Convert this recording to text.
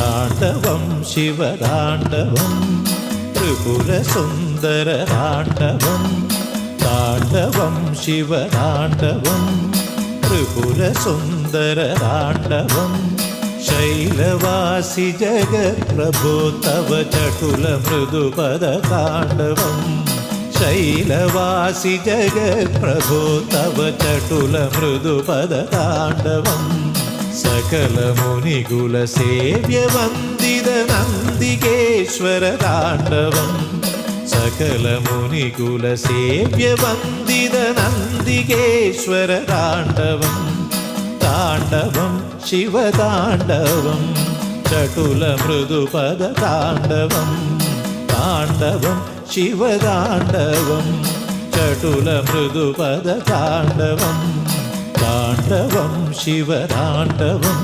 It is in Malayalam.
താണ്ഡവം ശിവതാണ്ഡവം ത്രിപുരസുന്ദരതാണ്ഡവം താണ്ഡവം ശിവതാണ്ഡവം ത്രിപുരസുന്ദരതാണ്ഡവം ശൈലവാസി ജഗത്പ്രഭോ തവ ചടുല മൃദുപദതാണ്ഡവം ശൈലവാസി ജഗത്പ്രഭോ തവ ചടുല മൃദുപദതാണ്ഡവം സകല മുനികുല സേവ്യ വന്ദിത നന്ദികേശ്വര താണ്ഡവം സകല മുനികുല സേവ്യ വന്ദിത നന്ദികേശ്വര താണ്ഡവം താണ്ഡവം ശിവതാണ്ഡവം ചടുല മൃദുപദ താണ്ഡവം താണ്ഡവം ശിവതാണ്ഡവം ചടുല മൃദുപദ താണ്ഡവം താണ്ഡവം ശിവതാണ്ഡവം